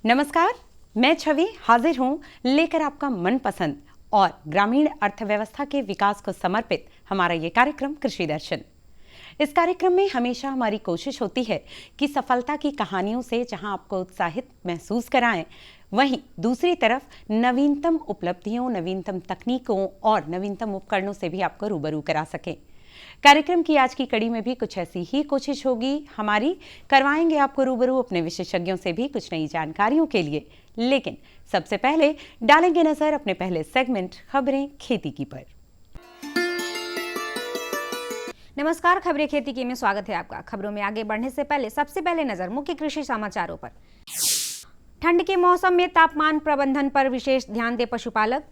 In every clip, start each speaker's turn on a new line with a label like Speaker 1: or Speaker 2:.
Speaker 1: नमस्कार, मैं छवि हाजिर हूँ लेकर आपका मनपसंद और ग्रामीण अर्थव्यवस्था के विकास को समर्पित हमारा ये कार्यक्रम कृषि दर्शन। इस कार्यक्रम में हमेशा हमारी कोशिश होती है कि सफलता की कहानियों से जहां आपको उत्साहित महसूस कराएं, वहीं दूसरी तरफ नवीनतम उपलब्धियों, नवीनतम तकनीकों और नवीनतम उपकरणों से भी आपको रूबरू करा सकें। कार्यक्रम की आज की कड़ी में भी कुछ ऐसी ही कोशिश होगी हमारी। करवाएंगे आपको रूबरू अपने विशेषज्ञों से भी कुछ नई जानकारियों के लिए। लेकिन सबसे पहले डालेंगे नजर अपने पहले सेगमेंट खबरें खेती की पर।
Speaker 2: नमस्कार, खबरें खेती की में स्वागत है आपका। खबरों में आगे बढ़ने से पहले सबसे पहले नजर मुख्य कृषि समाचारों पर। ठंड के मौसम में तापमान प्रबंधन पर विशेष ध्यान दे पशुपालक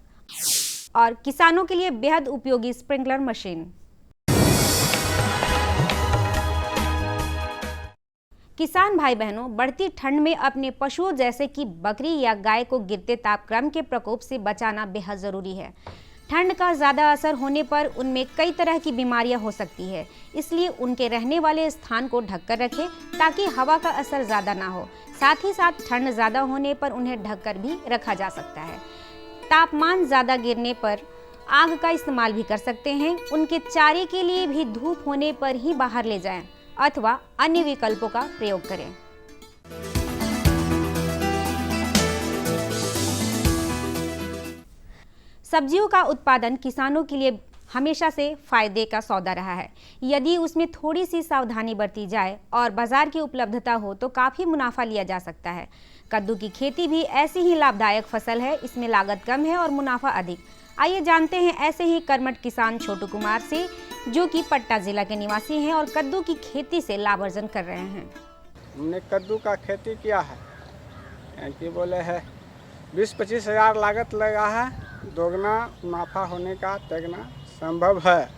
Speaker 2: और किसानों के लिए बेहद उपयोगी स्प्रिंकलर मशीन। किसान भाई बहनों, बढ़ती ठंड में अपने पशुओं जैसे कि बकरी या गाय को गिरते तापक्रम के प्रकोप से बचाना बेहद जरूरी है। ठंड का ज़्यादा असर होने पर उनमें कई तरह की बीमारियां हो सकती है, इसलिए उनके रहने वाले स्थान को ढककर रखें ताकि हवा का असर ज़्यादा ना हो। साथ ही साथ ठंड ज़्यादा होने पर उन्हें ढककर भी रखा जा सकता है। तापमान ज़्यादा गिरने पर आग का इस्तेमाल भी कर सकते हैं। उनके चारे के लिए भी धूप होने पर ही बाहर ले जाएं अथवा अन्य विकल्पों का प्रयोग करें। सब्जियों का उत्पादन किसानों के लिए हमेशा से फायदे का सौदा रहा है। यदि उसमें थोड़ी सी सावधानी बरती जाए और बाजार की उपलब्धता हो तो काफ़ी मुनाफा लिया जा सकता है। कद्दू की खेती भी ऐसी ही लाभदायक फसल है। इसमें लागत कम है और मुनाफा अधिक। आइए जानते हैं ऐसे ही कर्मठ किसान छोटू कुमार से, जो कि पट्टा जिला के निवासी हैं और कद्दू की खेती से लाभ अर्जन कर रहे हैं।
Speaker 3: हमने कद्दू का खेती किया है कि बोले है 20-25 हज़ार लागत लगा है। दोगुना मुनाफा होने का तगना संभव है।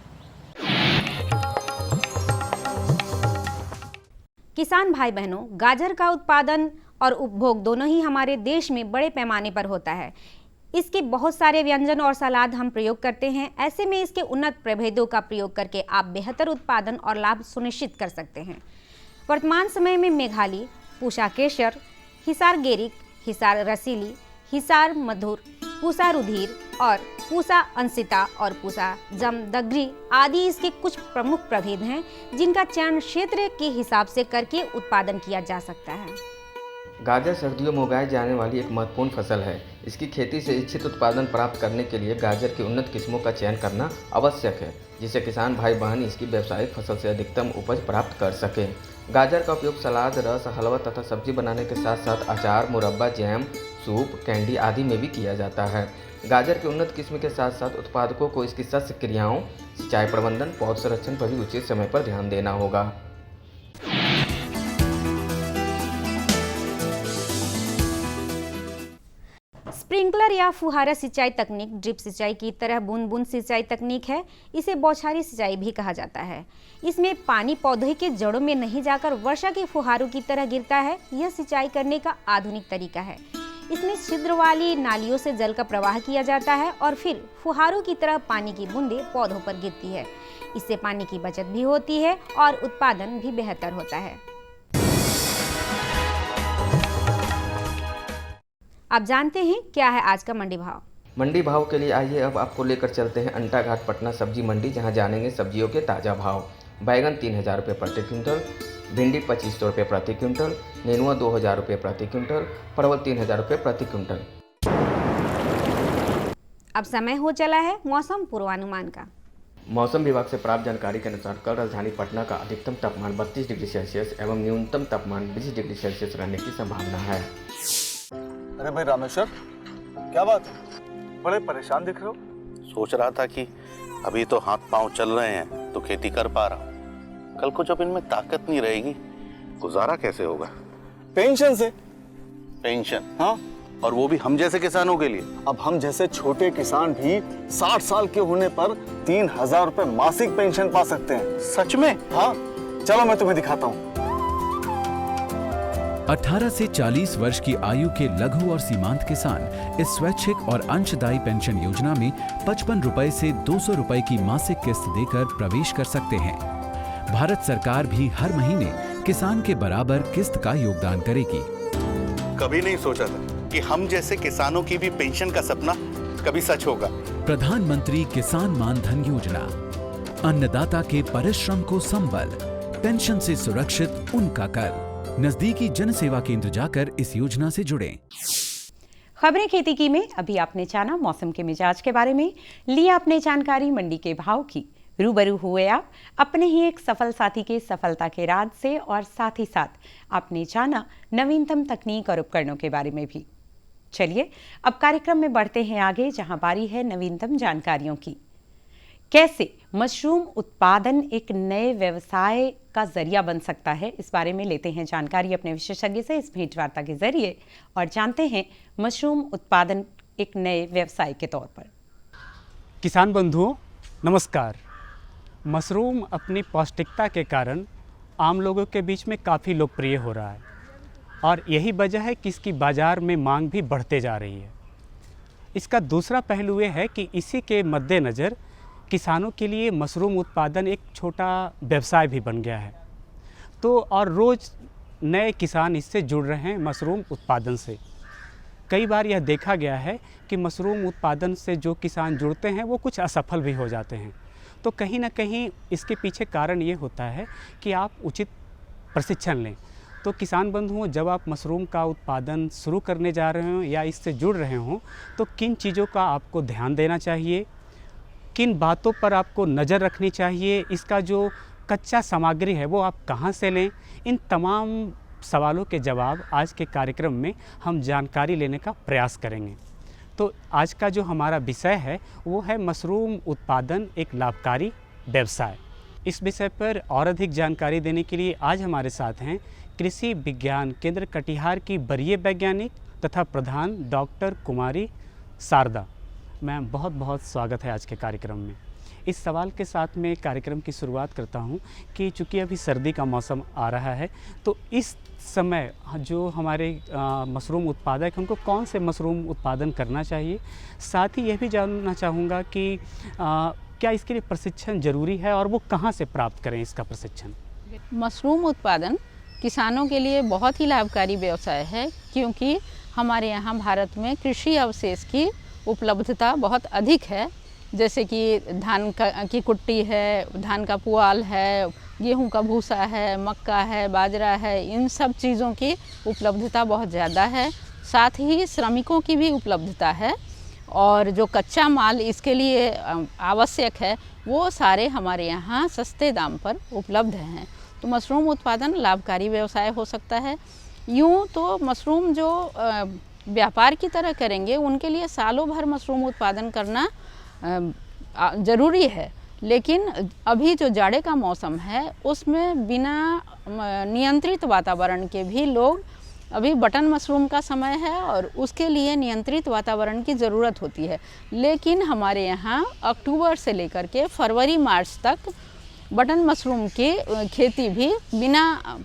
Speaker 2: किसान भाई बहनों, गाजर का उत्पादन और उपभोग दोनों ही हमारे देश में बड़े पैमाने पर होता है। इसके बहुत सारे व्यंजन और सलाद हम प्रयोग करते हैं। ऐसे में इसके उन्नत प्रभेदों का प्रयोग करके आप बेहतर उत्पादन और लाभ सुनिश्चित कर सकते हैं। वर्तमान समय में मेघाली, पूसा केशर, हिसार गेरिक, हिसार रसीली, हिसार मधुर, पूसा रुधिर और पूसा अंसिता और पूसा जमदग्री आदि इसके कुछ प्रमुख प्रभेद हैं, जिनका चयन क्षेत्र के हिसाब से करके उत्पादन किया जा सकता है।
Speaker 4: गाजर सर्दियों में उगाई जाने वाली एक महत्वपूर्ण फसल है। इसकी खेती से इच्छित उत्पादन प्राप्त करने के लिए गाजर की उन्नत किस्मों का चयन करना आवश्यक है, जिससे किसान भाई बहन इसकी व्यावसायिक फसल से अधिकतम उपज प्राप्त कर सकें। गाजर का उपयोग सलाद, रस, हलवा तथा सब्जी बनाने के साथ साथ अचार, मुरब्बा, जैम, सूप, कैंडी आदि में भी किया जाता है। गाजर की उन्नत किस्म के साथ साथ उत्पादकों को इसकी सस्य क्रियाओं, सिंचाई प्रबंधन, पौध संरक्षण पर भी उचित समय पर ध्यान देना होगा।
Speaker 2: स्प्रिंकलर या फुहारा सिंचाई तकनीक ड्रिप सिंचाई की तरह बूंद बूंद सिंचाई तकनीक है। इसे बौछारी सिंचाई भी कहा जाता है। इसमें पानी पौधे के जड़ों में नहीं जाकर वर्षा के फुहारों की तरह गिरता है। यह सिंचाई करने का आधुनिक तरीका है। इसमें छिद्र वाली नालियों से जल का प्रवाह किया जाता है और फिर फुहारों की तरह पानी की बूंदें पौधों पर गिरती है। इससे पानी की बचत भी होती है और उत्पादन भी बेहतर होता है। अब जानते हैं क्या है आज का मंडी भाव।
Speaker 4: मंडी भाव के लिए आइए अब आपको लेकर चलते हैं अंटा घाट पटना सब्जी मंडी, जहां जानेंगे सब्जियों के ताज़ा भाव। बैगन 3000 रुपये प्रति क्विंटल, भिंडी 2500 रुपये प्रति क्विंटल, नेनुआ 2000 रुपये प्रति क्विंटल, परवल 3000 रुपये प्रति क्विंटल।
Speaker 2: अब समय हो चला है मौसम पूर्वानुमान का।
Speaker 4: मौसम विभाग से प्राप्त जानकारी के अनुसार कल राजधानी पटना का अधिकतम तापमान 32 डिग्री सेल्सियस एवं न्यूनतम तापमान 20 डिग्री सेल्सियस रहने की संभावना है।
Speaker 5: अरे भाई रामेश्वर, क्या बात है? बड़े परेशान दिख रहे हो।
Speaker 6: सोच रहा था कि अभी तो हाथ पांव चल रहे हैं तो खेती कर पा रहा हूँ, कल को जब इनमें ताकत नहीं रहेगी गुजारा कैसे होगा?
Speaker 5: पेंशन से।
Speaker 6: पेंशन?
Speaker 5: हाँ,
Speaker 6: और वो भी हम जैसे किसानों के लिए।
Speaker 5: अब हम जैसे छोटे किसान भी 60 साल के होने पर 3000 रुपए मासिक पेंशन पा सकते हैं।
Speaker 6: सच में?
Speaker 5: हाँ, चलो मैं तुम्हें दिखाता हूँ।
Speaker 7: 18 से 40 वर्ष की आयु के लघु और सीमांत किसान इस स्वैच्छिक और अंशदायी पेंशन योजना में 55 रुपए से 200 रुपए की मासिक किस्त देकर प्रवेश कर सकते हैं। भारत सरकार भी हर महीने किसान के बराबर किस्त का योगदान करेगी।
Speaker 6: कभी नहीं सोचा था कि हम जैसे किसानों की भी पेंशन का सपना कभी सच होगा।
Speaker 7: प्रधानमंत्री किसान मान धन योजना, अन्नदाता के परिश्रम को संबल, पेंशन से सुरक्षित उनका कर। नजदीकी जन सेवा केंद्र जाकर इस योजना से जुड़ें।
Speaker 1: खबरें खेती की में अभी आपने जाना मौसम के मिजाज के बारे में, लिया आपने जानकारी मंडी के भाव की, रूबरू हुए आप अपने ही एक सफल साथी के सफलता के राज से, और साथ ही साथ आपने जाना नवीनतम तकनीक और उपकरणों के बारे में भी। चलिए अब कार्यक्रम में बढ़ते हैं आगे, जहां बारी है नवीनतम जानकारियों की। कैसे मशरूम उत्पादन एक नए व्यवसाय का जरिया बन सकता है, इस बारे में लेते हैं जानकारी अपने विशेषज्ञ से इस भेंटवार्ता के जरिए और जानते हैं मशरूम उत्पादन एक नए व्यवसाय के तौर पर।
Speaker 8: किसान बंधुओं नमस्कार। मशरूम अपनी पौष्टिकता के कारण आम लोगों के बीच में काफ़ी लोकप्रिय हो रहा है और यही वजह है कि इसकी बाज़ार में मांग भी बढ़ते जा रही है। इसका दूसरा पहलू ये है कि इसी के मद्देनज़र किसानों के लिए मशरूम उत्पादन एक छोटा व्यवसाय भी बन गया है। तो और रोज़ नए किसान इससे जुड़ रहे हैं मशरूम उत्पादन से। कई बार यह देखा गया है कि मशरूम उत्पादन से जो किसान जुड़ते हैं वो कुछ असफल भी हो जाते हैं। तो कहीं ना कहीं इसके पीछे कारण ये होता है कि आप उचित प्रशिक्षण लें। तो किसान बंधुओं, जब आप मशरूम का उत्पादन शुरू करने जा रहे हों या इससे जुड़ रहे हों तो किन चीज़ों का आपको ध्यान देना चाहिए, किन बातों पर आपको नज़र रखनी चाहिए, इसका जो कच्चा सामग्री है वो आप कहाँ से लें, इन तमाम सवालों के जवाब आज के कार्यक्रम में हम जानकारी लेने का प्रयास करेंगे। तो आज का जो हमारा विषय है वो है मशरूम उत्पादन एक लाभकारी व्यवसाय। इस विषय पर और अधिक जानकारी देने के लिए आज हमारे साथ हैं कृषि विज्ञान केंद्र कटिहार की वरीय वैज्ञानिक तथा प्रधान डॉक्टर कुमारी शारदा। मैम, बहुत बहुत स्वागत है आज के कार्यक्रम में। इस सवाल के साथ में कार्यक्रम की शुरुआत करता हूं कि चूँकि अभी सर्दी का मौसम आ रहा है तो इस समय जो हमारे मशरूम उत्पादक हैं उनको कौन से मशरूम उत्पादन करना चाहिए, साथ ही यह भी जानना चाहूँगा कि क्या इसके लिए प्रशिक्षण ज़रूरी है और वो कहाँ से प्राप्त करें इसका प्रशिक्षण।
Speaker 9: मशरूम उत्पादन किसानों के लिए बहुत ही लाभकारी व्यवसाय है, क्योंकि हमारे यहाँ भारत में कृषि अवशेष की उपलब्धता बहुत अधिक है। जैसे कि धान की कुट्टी है, धान का पुआल है, गेहूं का भूसा है, मक्का है, बाजरा है, इन सब चीज़ों की उपलब्धता बहुत ज़्यादा है। साथ ही श्रमिकों की भी उपलब्धता है और जो कच्चा माल इसके लिए आवश्यक है वो सारे हमारे यहाँ सस्ते दाम पर उपलब्ध हैं। तो मशरूम उत्पादन लाभकारी व्यवसाय हो सकता है। यूँ तो मशरूम जो व्यापार की तरह करेंगे उनके लिए सालों भर मशरूम उत्पादन करना ज़रूरी है, लेकिन अभी जो जाड़े का मौसम है उसमें बिना नियंत्रित वातावरण के भी लोग, अभी बटन मशरूम का समय है और उसके लिए नियंत्रित वातावरण की ज़रूरत होती है। लेकिन हमारे यहाँ अक्टूबर से लेकर के फरवरी मार्च तक बटन मशरूम की खेती भी बिना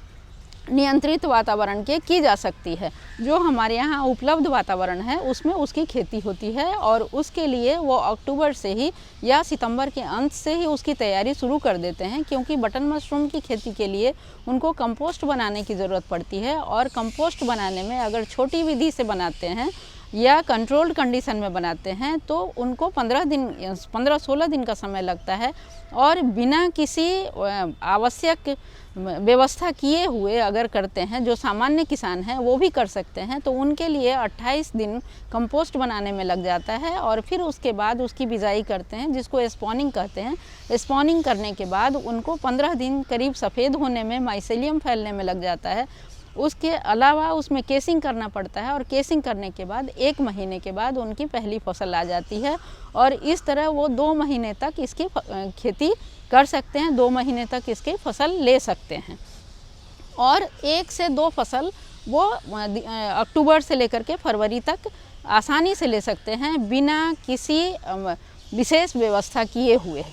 Speaker 9: नियंत्रित वातावरण के की जा सकती है। जो हमारे यहाँ उपलब्ध वातावरण है उसमें उसकी खेती होती है और उसके लिए वो अक्टूबर से ही या सितंबर के अंत से ही उसकी तैयारी शुरू कर देते हैं, क्योंकि बटन मशरूम की खेती के लिए उनको कंपोस्ट बनाने की ज़रूरत पड़ती है और कंपोस्ट बनाने में अगर छोटी विधि से बनाते हैं या कंट्रोल्ड कंडीशन में बनाते हैं तो उनको 15-16 दिन का समय लगता है और बिना किसी आवश्यक व्यवस्था किए हुए अगर करते हैं, जो सामान्य किसान हैं वो भी कर सकते हैं, तो उनके लिए 28 दिन कंपोस्ट बनाने में लग जाता है और फिर उसके बाद उसकी बिजाई करते हैं, जिसको स्पॉनिंग कहते हैं। स्पॉनिंग करने के बाद उनको 15 दिन करीब सफ़ेद होने में, माइसेलियम फैलने में लग जाता है। उसके अलावा उसमें केसिंग करना पड़ता है और केसिंग करने के बाद 1 महीने के बाद उनकी पहली फसल आ जाती है और इस तरह वो 2 महीने तक इसकी खेती कर सकते हैं, 2 महीने तक इसकी फसल ले सकते हैं और 1 से 2 फसल वो अक्टूबर से लेकर के फरवरी तक आसानी से ले सकते हैं बिना किसी विशेष व्यवस्था किए हुए।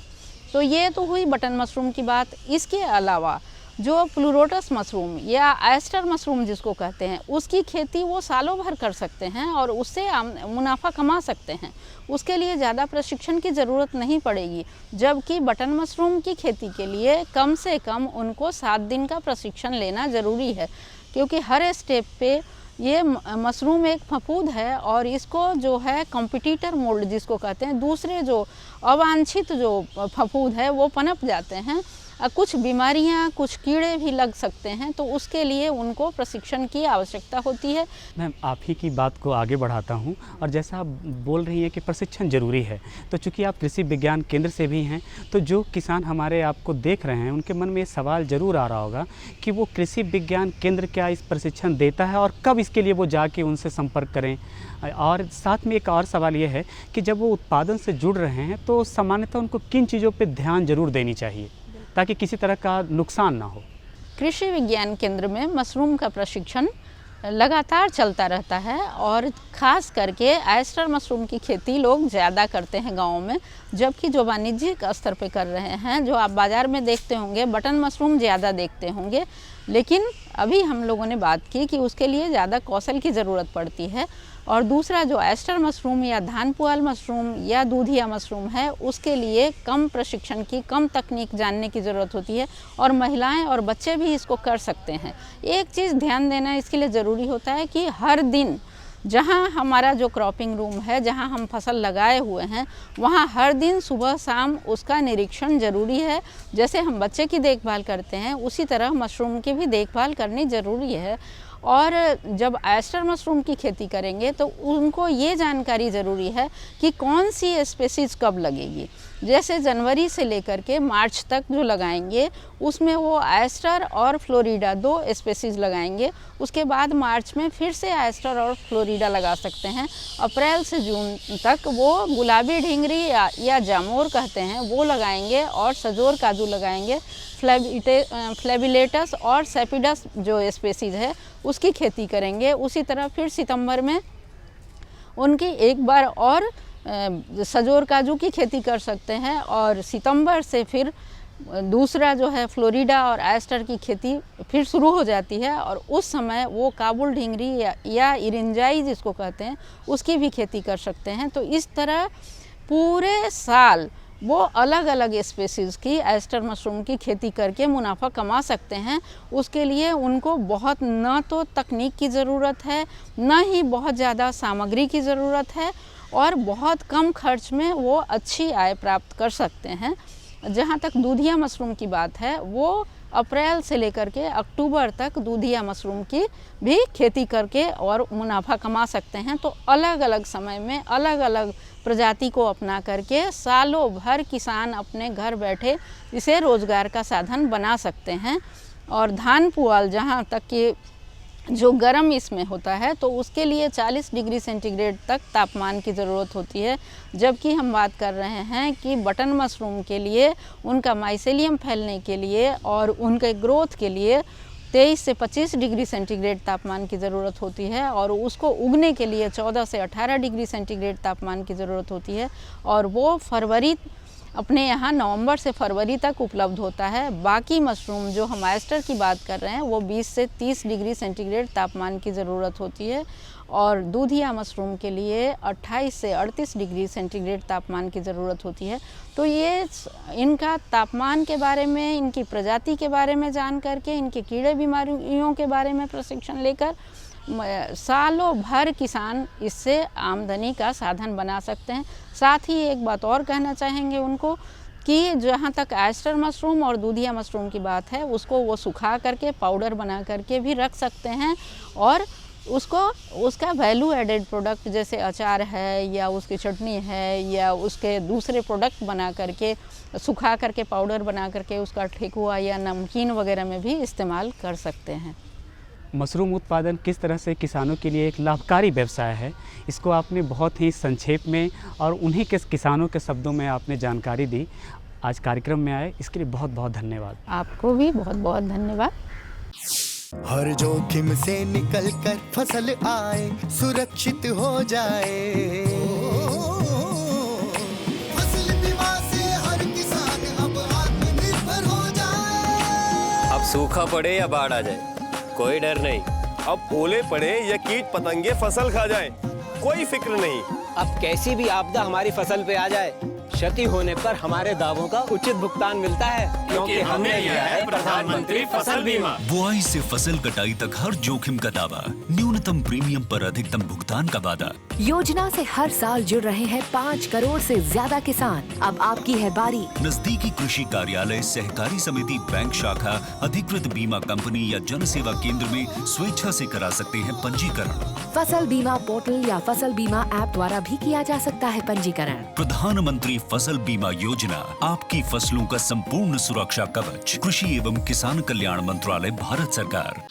Speaker 9: तो ये तो हुई बटन मशरूम की बात। इसके अलावा जो प्लूरोटस मशरूम या एस्टर मशरूम जिसको कहते हैं, उसकी खेती वो सालों भर कर सकते हैं और उससे मुनाफा कमा सकते हैं। उसके लिए ज़्यादा प्रशिक्षण की ज़रूरत नहीं पड़ेगी, जबकि बटन मशरूम की खेती के लिए कम से कम उनको 7 दिन का प्रशिक्षण लेना ज़रूरी है, क्योंकि हर स्टेप पे ये मशरूम एक फफूंद है और इसको जो है कॉम्पिटिटर मोल्ड जिसको कहते हैं, दूसरे जो अवांछित जो फफूंद है वो पनप जाते हैं। कुछ बीमारियां, कुछ कीड़े भी लग सकते हैं, तो उसके लिए उनको प्रशिक्षण की आवश्यकता होती है।
Speaker 8: मैम, आप ही की बात को आगे बढ़ाता हूं, और जैसा आप बोल रही हैं कि प्रशिक्षण ज़रूरी है, तो चूंकि आप कृषि विज्ञान केंद्र से भी हैं, तो जो किसान हमारे आपको देख रहे हैं उनके मन में ये सवाल ज़रूर आ रहा होगा कि वो कृषि विज्ञान केंद्र क्या इस प्रशिक्षण देता है और कब इसके लिए वो जाके उनसे संपर्क करें। और साथ में एक और सवाल ये है कि जब वो उत्पादन से जुड़ रहे हैं तो सामान्यतः उनको किन चीज़ों पर ध्यान ज़रूर देनी चाहिए ताकि किसी तरह का नुकसान ना हो।
Speaker 9: कृषि विज्ञान केंद्र में मशरूम का प्रशिक्षण लगातार चलता रहता है और ख़ास करके एस्टर मशरूम की खेती लोग ज़्यादा करते हैं गाँव में, जबकि जो वाणिज्यिक स्तर पे कर रहे हैं, जो आप बाज़ार में देखते होंगे बटन मशरूम ज़्यादा देखते होंगे, लेकिन अभी हम लोगों ने बात की कि उसके लिए ज़्यादा कौशल की ज़रूरत पड़ती है। और दूसरा जो एस्टर मशरूम या धान पुआल मशरूम या दूधिया मशरूम है, उसके लिए कम प्रशिक्षण की, कम तकनीक जानने की ज़रूरत होती है और महिलाएं और बच्चे भी इसको कर सकते हैं। एक चीज़ ध्यान देना इसके लिए ज़रूरी होता है कि हर दिन जहाँ हमारा जो क्रॉपिंग रूम है, जहाँ हम फसल लगाए हुए हैं, वहाँ हर दिन सुबह शाम उसका निरीक्षण ज़रूरी है। जैसे हम बच्चे की देखभाल करते हैं, उसी तरह मशरूम की भी देखभाल करनी ज़रूरी है। और जब एस्टर मशरूम की खेती करेंगे तो उनको ये जानकारी ज़रूरी है कि कौन सी स्पेसीज़ कब लगेगी। जैसे जनवरी से लेकर के मार्च तक जो लगाएंगे उसमें वो एस्टर और फ्लोरिडा 2 स्पेसीज़ लगाएंगे। उसके बाद मार्च में फिर से एस्टर और फ्लोरिडा लगा सकते हैं। अप्रैल से जून तक वो गुलाबी ढिंगरी या जामोर कहते हैं वो लगाएंगे और सजोर काजू लगाएंगे। फ्लेबिलेटस और सेपिडस जो स्पेसीज़ है उसकी खेती करेंगे। उसी तरह फिर सितंबर में उनकी एक बार और सजोर काजू की खेती कर सकते हैं और सितंबर से फिर दूसरा जो है फ्लोरिडा और एस्टर की खेती फिर शुरू हो जाती है और उस समय वो काबुल ढिंगरी या इरिंजाई जिसको कहते हैं उसकी भी खेती कर सकते हैं। तो इस तरह पूरे साल वो अलग अलग स्पेसीज़ की एस्टर मशरूम की खेती करके मुनाफा कमा सकते हैं। उसके लिए उनको बहुत न तो तकनीक की ज़रूरत है, न ही बहुत ज़्यादा सामग्री की ज़रूरत है और बहुत कम खर्च में वो अच्छी आय प्राप्त कर सकते हैं। जहाँ तक दूधिया मशरूम की बात है, वो अप्रैल से लेकर के अक्टूबर तक दूधिया मशरूम की भी खेती करके और मुनाफा कमा सकते हैं। तो अलग अलग समय में अलग अलग प्रजाति को अपना करके सालों भर किसान अपने घर बैठे इसे रोज़गार का साधन बना सकते हैं। और धान पुआल जहाँ तक कि जो गर्म इसमें होता है तो उसके लिए 40 डिग्री सेंटीग्रेड तक तापमान की ज़रूरत होती है, जबकि हम बात कर रहे हैं कि बटन मशरूम के लिए उनका माइसेलियम फैलने के लिए और उनके ग्रोथ के लिए 23 से 25 डिग्री सेंटीग्रेड तापमान की ज़रूरत होती है और उसको उगने के लिए 14 से 18 डिग्री सेंटीग्रेड तापमान की ज़रूरत होती है और वो फरवरी अपने यहाँ नवंबर से फरवरी तक उपलब्ध होता है। बाकी मशरूम जो हम एस्टर की बात कर रहे हैं वो 20 से 30 डिग्री सेंटीग्रेड तापमान की ज़रूरत होती है और दूधिया मशरूम के लिए 28 से 38 डिग्री सेंटीग्रेड तापमान की ज़रूरत होती है। तो ये इनका तापमान के बारे में, इनकी प्रजाति के बारे में जान करके, इनके कीड़े बीमारियों के बारे में प्रशिक्षण लेकर सालों भर किसान इससे आमदनी का साधन बना सकते हैं। साथ ही एक बात और कहना चाहेंगे उनको कि जहाँ तक एस्टर मशरूम और दूधिया मशरूम की बात है, उसको वो सुखा करके पाउडर बना करके भी रख सकते हैं और उसका वैल्यू एडेड प्रोडक्ट जैसे अचार है या उसकी चटनी है या उसके दूसरे प्रोडक्ट बना करके सुखा करके पाउडर बना करके उसका ठेकुआ या नमकीन वगैरह में भी इस्तेमाल कर सकते हैं।
Speaker 8: मशरूम उत्पादन किस तरह से किसानों के लिए एक लाभकारी व्यवसाय है, इसको आपने बहुत ही संक्षेप में और उन्हीं के किसानों के शब्दों में आपने जानकारी दी। आज कार्यक्रम में आए इसके लिए बहुत बहुत धन्यवाद।
Speaker 9: आपको भी बहुत बहुत धन्यवाद।
Speaker 10: हर जोखिम से निकल कर फसल आए, सुरक्षित हो जाए, फसल बीमा से हर किसान अब आत्मनिर्भर हो जाए।
Speaker 11: अब सूखा पड़े या बाढ़ आ जाए कोई डर नहीं,
Speaker 12: अब ओले पड़े या कीट पतंगे फसल खा जाए कोई फिक्र नहीं।
Speaker 13: अब कैसी भी आपदा हमारी फसल पे आ जाए, क्षति होने पर हमारे दावों का उचित भुगतान मिलता है, क्योंकि हमने लिया है प्रधानमंत्री फसल बीमा।
Speaker 14: बुआई से फसल कटाई तक हर जोखिम का दावा, न्यूनतम न्यूनतम प्रीमियम पर अधिकतम भुगतान का वादा।
Speaker 15: योजना से हर साल जुड़ रहे हैं 5 करोड़ से ज्यादा किसान। अब आपकी है बारी।
Speaker 14: नजदीकी कृषि कार्यालय, सहकारी समिति, बैंक शाखा, अधिकृत बीमा कंपनी या जन सेवा केंद्र में स्वेच्छा से करा सकते हैं पंजीकरण।
Speaker 15: फसल बीमा पोर्टल या फसल बीमा ऐप द्वारा भी किया जा सकता है पंजीकरण।
Speaker 14: प्रधानमंत्री फसल बीमा योजना, आपकी फसलों का संपूर्ण सुरक्षा कवच। कृषि एवं किसान कल्याण मंत्रालय, भारत सरकार।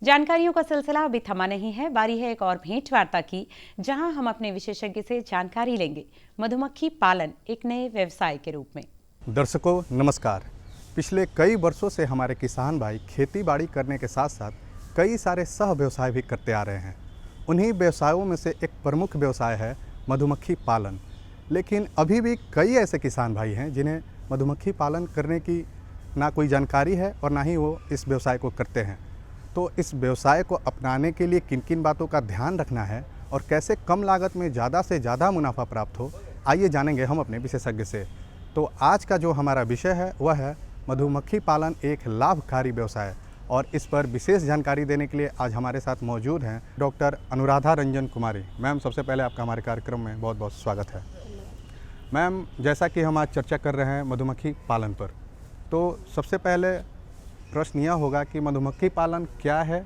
Speaker 1: जानकारियों का सिलसिला अभी थमा नहीं है। बारी है एक और भेंट वार्ता की, जहां हम अपने विशेषज्ञ से जानकारी लेंगे मधुमक्खी पालन एक नए व्यवसाय के रूप में।
Speaker 16: दर्शकों नमस्कार। पिछले कई वर्षों से हमारे किसान भाई खेती बाड़ी करने के साथ साथ कई सारे सह व्यवसाय भी करते आ रहे हैं। उन्हीं व्यवसायों में से एक प्रमुख व्यवसाय है मधुमक्खी पालन। लेकिन अभी भी कई ऐसे किसान भाई हैं जिन्हें मधुमक्खी पालन करने की ना कोई जानकारी है और ना ही वो इस व्यवसाय को करते हैं। तो इस व्यवसाय को अपनाने के लिए किन किन बातों का ध्यान रखना है और कैसे कम लागत में ज़्यादा से ज़्यादा मुनाफा प्राप्त हो, आइए जानेंगे हम अपने विशेषज्ञ से। तो आज का जो हमारा विषय है वह है मधुमक्खी पालन एक लाभकारी व्यवसाय, और इस पर विशेष जानकारी देने के लिए आज हमारे साथ मौजूद हैं डॉक्टर अनुराधा रंजन कुमारी। मैम, सबसे पहले आपका हमारे कार्यक्रम में बहुत बहुत स्वागत है। मैम, जैसा कि हम आज चर्चा कर रहे हैं मधुमक्खी पालन पर, तो सबसे पहले प्रश्न यह होगा कि मधुमक्खी पालन क्या है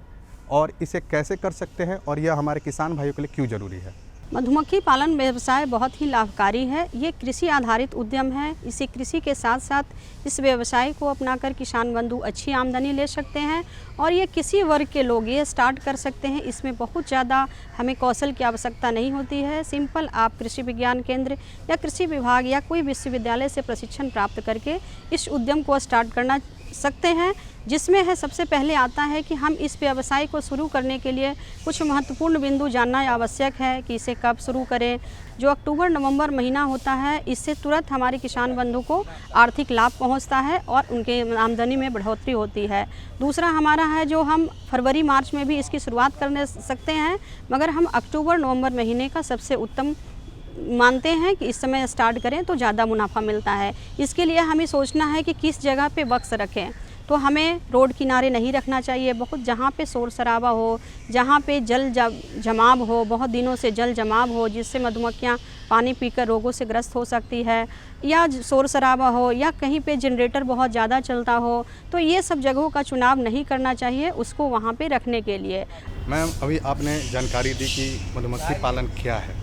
Speaker 16: और इसे कैसे कर सकते हैं, और यह हमारे किसान भाइयों के लिए क्यों ज़रूरी है।
Speaker 17: मधुमक्खी पालन व्यवसाय बहुत ही लाभकारी है। ये कृषि आधारित उद्यम है। इसी कृषि के साथ साथ इस व्यवसाय को अपनाकर किसान बंधु अच्छी आमदनी ले सकते हैं, और ये किसी वर्ग के लोग ये स्टार्ट कर सकते हैं। इसमें बहुत ज़्यादा हमें कौशल की आवश्यकता नहीं होती है। सिंपल आप कृषि विज्ञान केंद्र या कृषि विभाग या कोई विश्वविद्यालय से प्रशिक्षण प्राप्त करके इस उद्यम को स्टार्ट करना सकते हैं, जिसमें है सबसे पहले आता है कि हम इस व्यवसाय को शुरू करने के लिए कुछ महत्वपूर्ण बिंदु जानना आवश्यक है कि इसे कब शुरू करें। जो अक्टूबर नवंबर महीना होता है, इससे तुरंत हमारे किसान बंधु को आर्थिक लाभ पहुंचता है और उनके आमदनी में बढ़ोतरी होती है। दूसरा हमारा है जो हम फरवरी मार्च में भी इसकी शुरुआत करने सकते हैं, मगर हम अक्टूबर नवंबर महीने का सबसे उत्तम मानते हैं कि इस समय स्टार्ट करें तो ज़्यादा मुनाफा मिलता है। इसके लिए हमें सोचना है कि किस जगह पे बक्स रखें। तो हमें रोड किनारे नहीं रखना चाहिए। बहुत जहाँ पे शोर शराबा हो, जहाँ पे जल जमाव हो, बहुत दिनों से जल जमाव हो, जिससे मधुमक्खियाँ पानी पीकर रोगों से ग्रस्त हो सकती है, या शोर शराबा हो, या कहीं पे जनरेटर बहुत ज़्यादा चलता हो, तो ये सब जगहों का चुनाव नहीं करना चाहिए उसको वहाँ पे रखने के लिए।
Speaker 16: मैम, अभी आपने जानकारी दी कि मधुमक्खी पालन क्या है।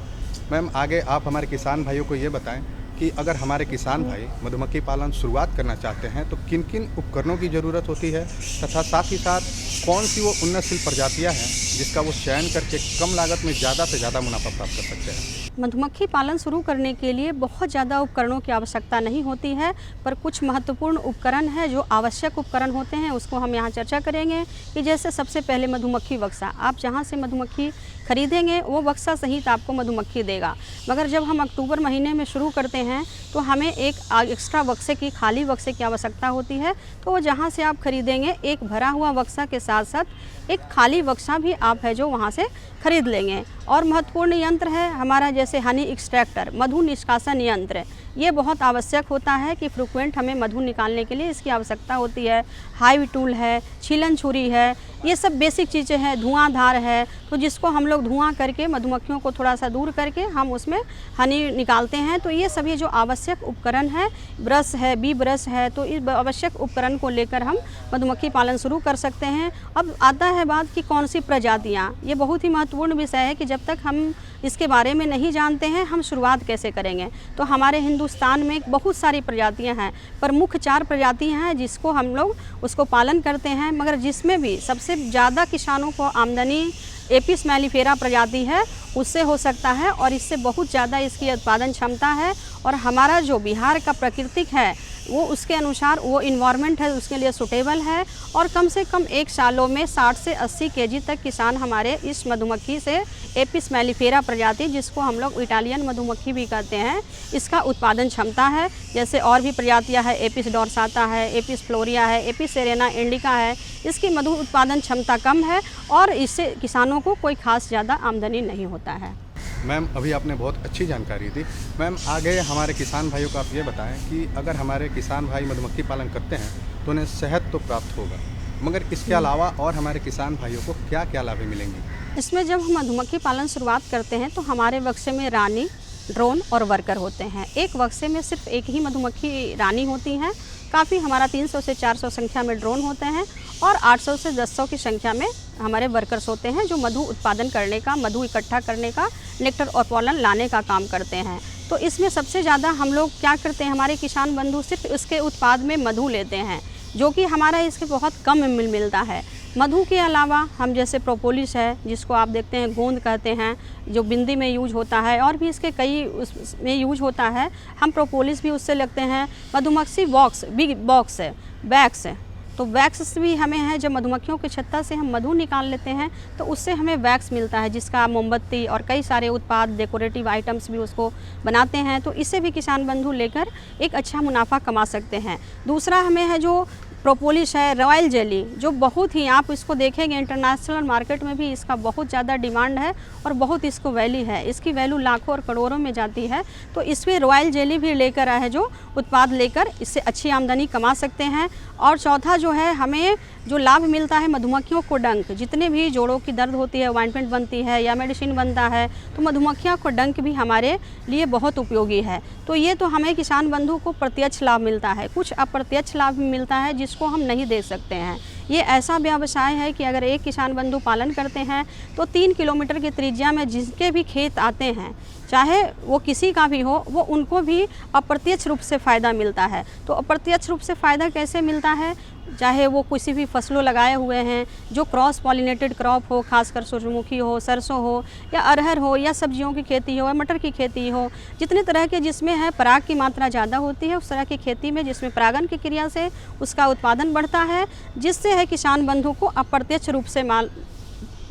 Speaker 16: मैम, आगे आप हमारे किसान भाइयों को ये बताएं कि अगर हमारे किसान भाई मधुमक्खी पालन शुरुआत करना चाहते हैं तो किन किन उपकरणों की ज़रूरत होती है, तथा साथ ही साथ कौन सी वो उन्नतशील प्रजातियां हैं जिसका वो चयन करके कम लागत में ज़्यादा से ज़्यादा मुनाफा प्राप्त कर सकते हैं।
Speaker 17: मधुमक्खी पालन शुरू करने के लिए बहुत ज़्यादा उपकरणों की आवश्यकता नहीं होती है, पर कुछ महत्वपूर्ण उपकरण हैं जो आवश्यक उपकरण होते हैं, उसको हम यहाँ चर्चा करेंगे। कि जैसे सबसे पहले मधुमक्खी बक्सा, आप जहाँ से मधुमक्खी खरीदेंगे वो बक्सा सहित आपको मधुमक्खी देगा। मगर जब हम अक्टूबर महीने में शुरू करते हैं तो हमें एक एक्स्ट्रा बक्से की, खाली बक्से की आवश्यकता होती है। तो वो जहाँ से आप खरीदेंगे एक भरा हुआ बक्सा के साथ साथ एक खाली बक्सा भी आप है जो वहाँ से खरीद लेंगे। और महत्वपूर्ण यंत्र है हमारा जैसे हनी एक्सट्रैक्टर, मधु निष्कासन यंत्र। ये बहुत आवश्यक होता है कि फ्रिक्वेंट हमें मधु निकालने के लिए इसकी आवश्यकता होती है। हाइव टूल है, छीलन छुरी है, ये सब बेसिक चीज़ें हैं। धुआंधार है, तो जिसको हम लोग धुआं करके मधुमक्खियों को थोड़ा सा दूर करके हम उसमें हनी निकालते हैं। तो ये सभी जो आवश्यक उपकरण है, ब्रश है, बी ब्रश है, तो इस आवश्यक उपकरण को लेकर हम मधुमक्खी पालन शुरू कर सकते हैं। अब आता है बात कि कौन सी प्रजातियाँ, ये बहुत ही महत्वपूर्ण विषय है कि जब तक हम इसके बारे में नहीं जानते हैं हम शुरुआत कैसे करेंगे। तो हमारे हिंदुस्तान में बहुत सारी प्रजातियां हैं, पर मुख्य 4 प्रजातियां हैं जिसको हम लोग उसको पालन करते हैं। मगर जिसमें भी सबसे ज़्यादा किसानों को आमदनी एपिस मैलिफेरा प्रजाति है उससे हो सकता है, और इससे बहुत ज़्यादा इसकी उत्पादन क्षमता है। और हमारा जो बिहार का प्राकृतिक है वो उसके अनुसार वो इन्वायरमेंट है उसके लिए सूटेबल है, और कम से कम 1 सालों में 60 से 80 केजी तक किसान हमारे इस मधुमक्खी से एपिस मैलिफेरा प्रजाति, जिसको हम लोग इटालियन मधुमक्खी भी कहते हैं, इसका उत्पादन क्षमता है। जैसे और भी प्रजातियां है, एपिस डोरसाता है, एपिस फ्लोरिया है, एपिस सेरेना इंडिका है, इसकी मधु उत्पादन क्षमता कम है और इससे किसानों को कोई खास ज़्यादा आमदनी नहीं होता है।
Speaker 16: मैम, अभी आपने बहुत अच्छी जानकारी दी। मैम, आगे हमारे किसान भाइयों को आप ये बताएं कि अगर हमारे किसान भाई मधुमक्खी पालन करते हैं तो उन्हें शहद तो प्राप्त होगा, मगर इसके अलावा और हमारे किसान भाइयों को क्या क्या लाभ मिलेंगे।
Speaker 17: इसमें जब हम मधुमक्खी पालन शुरुआत करते हैं तो हमारे बक्से में रानी, ड्रोन और वर्कर होते हैं। एक बक्से में सिर्फ एक ही मधुमक्खी रानी होती हैं। काफ़ी हमारा 300 से 400 संख्या में ड्रोन होते हैं और 800 से 1000 की संख्या में हमारे वर्कर्स होते हैं जो मधु उत्पादन करने का, मधु इकट्ठा करने का, नेक्टर और पॉलन लाने का काम करते हैं। तो इसमें सबसे ज़्यादा हम लोग क्या करते हैं, हमारे किसान बंधु सिर्फ इसके उत्पाद में मधु लेते हैं, जो कि हमारा इसके बहुत कम मिलता है। मधु के अलावा हम जैसे प्रोपोलिस है, जिसको आप देखते हैं गोंद कहते हैं, जो बिंदी में यूज होता है और भी इसके कई उसमें यूज होता है। हम प्रोपोलिस भी उससे लगते हैं। मधुमक्खी बॉक्स, बिग बॉक्स है, वैक्स है, तो वैक्स भी हमें है। जब मधुमक्खियों के छत्ता से हम मधु निकाल लेते हैं तो उससे हमें वैक्स मिलता है, जिसका मोमबत्ती और कई सारे उत्पाद, डेकोरेटिव आइटम्स भी उसको बनाते हैं। तो इससे भी किसान बंधु लेकर एक अच्छा मुनाफा कमा सकते हैं। दूसरा हमें है जो प्रोपोलिस है, रॉयल जेली, जो बहुत ही आप इसको देखेंगे इंटरनेशनल मार्केट में भी इसका बहुत ज़्यादा डिमांड है और बहुत इसको वैल्यू है। इसकी वैल्यू लाखों और करोड़ों में जाती है। तो इसमें रॉयल जेली भी लेकर आए हैं, जो उत्पाद लेकर इससे अच्छी आमदनी कमा सकते हैं। और चौथा जो है, हमें जो लाभ मिलता है मधुमक्खियों को डंक, जितने भी जोड़ों की दर्द होती है, ऑइंटमेंट बनती है या मेडिसिन बनता है, तो मधुमक्खियों को डंक भी हमारे लिए बहुत उपयोगी है। तो ये तो हमें किसान बंधु को प्रत्यक्ष लाभ मिलता है। कुछ अप्रत्यक्ष लाभ भी मिलता है जिसको हम नहीं देख सकते हैं। ये ऐसा व्यवसाय है कि अगर एक किसान बंधु पालन करते हैं तो 3 किलोमीटर की त्रिज्या में जिसके भी खेत आते हैं, चाहे वो किसी का भी हो, वो उनको भी अप्रत्यक्ष रूप से फ़ायदा मिलता है। तो अप्रत्यक्ष रूप से फ़ायदा कैसे मिलता है, चाहे वो किसी भी फसलों लगाए हुए हैं जो क्रॉस पॉलिनेटेड क्रॉप हो, खासकर सूरजमुखी हो, सरसों हो या अरहर हो या सब्जियों की खेती हो या मटर की खेती हो, जितने तरह के जिसमें है पराग की मात्रा ज़्यादा होती है, उस तरह की खेती में जिसमें परागन की क्रिया से उसका उत्पादन बढ़ता है, जिससे है किसान बंधु को अप्रत्यक्ष रूप से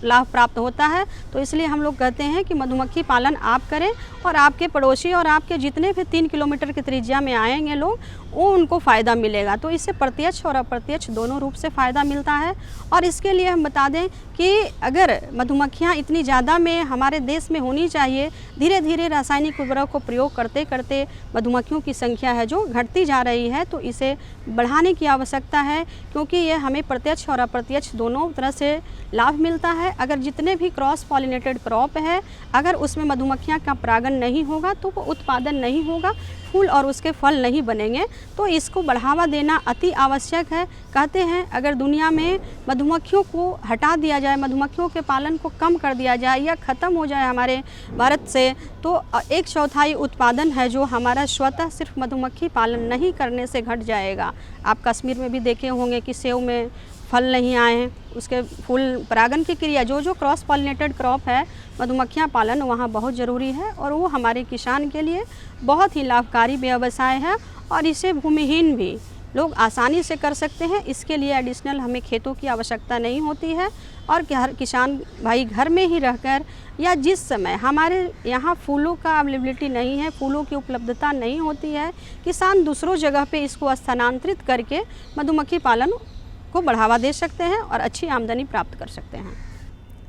Speaker 17: लाभ प्राप्त होता है। तो इसलिए हम लोग कहते हैं कि मधुमक्खी पालन आप करें और आपके पड़ोसी और आपके जितने भी 3 किलोमीटर की त्रिज्या में आएंगे लोग, वो उनको फ़ायदा मिलेगा। तो इससे प्रत्यक्ष और अप्रत्यक्ष दोनों रूप से फ़ायदा मिलता है। और इसके लिए हम बता दें कि अगर मधुमक्खियाँ इतनी ज़्यादा में हमारे देश में होनी चाहिए, धीरे धीरे रासायनिक उर्वरक को प्रयोग करते करते मधुमक्खियों की संख्या है जो घटती जा रही है। तो इसे बढ़ाने की आवश्यकता है, क्योंकि ये हमें प्रत्यक्ष और अप्रत्यक्ष दोनों तरह से लाभ मिलता है। अगर जितने भी क्रॉस पॉलिनेटेड क्रॉप है, अगर उसमें मधुमक्खियाँ का परागन नहीं होगा तो वो उत्पादन नहीं होगा, फूल और उसके फल नहीं बनेंगे। तो इसको बढ़ावा देना अति आवश्यक है। कहते हैं अगर दुनिया में मधुमक्खियों को हटा दिया जाए, मधुमक्खियों के पालन को कम कर दिया जाए या ख़त्म हो जाए हमारे भारत से, तो 1/4 उत्पादन है जो हमारा स्वतः सिर्फ मधुमक्खी पालन नहीं करने से घट जाएगा। आप कश्मीर में भी देखे होंगे कि सेब में फल नहीं आए हैं, उसके फूल परागन की क्रिया, जो क्रॉस पॉलिनेटेड क्रॉप है, मधुमक्खियाँ पालन वहाँ बहुत ज़रूरी है और वो हमारे किसान के लिए बहुत ही लाभकारी व्यवसाय है। और इसे भूमिहीन भी लोग आसानी से कर सकते हैं। इसके लिए एडिशनल हमें खेतों की आवश्यकता नहीं होती है। और हर किसान भाई घर में ही रहकर या जिस समय हमारे यहाँ फूलों का अवेलेबिलिटी नहीं है, फूलों की उपलब्धता नहीं होती है, किसान दूसरों जगह पे इसको स्थानांतरित करके मधुमक्खी पालन को बढ़ावा दे सकते हैं और अच्छी आमदनी प्राप्त कर सकते हैं।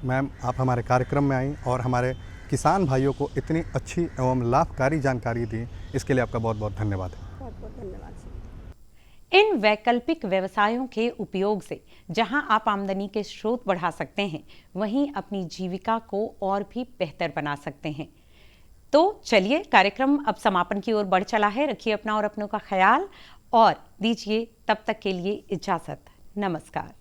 Speaker 16: मैम, आप हमारे कार्यक्रम में आई और हमारे किसान भाइयों को इतनी अच्छी एवं लाभकारी जानकारी दी, इसके लिए आपका बहुत बहुत धन्यवाद।
Speaker 17: बहुत बहुत धन्यवाद।
Speaker 1: इन वैकल्पिक व्यवसायों के उपयोग से जहां आप आमदनी के स्रोत बढ़ा सकते हैं, वहीं अपनी जीविका को और भी बेहतर बना सकते हैं। तो चलिए, कार्यक्रम अब समापन की ओर बढ़ चला है। रखिए अपना और अपनों का ख्याल और दीजिए तब तक के लिए इजाजत। नमस्कार।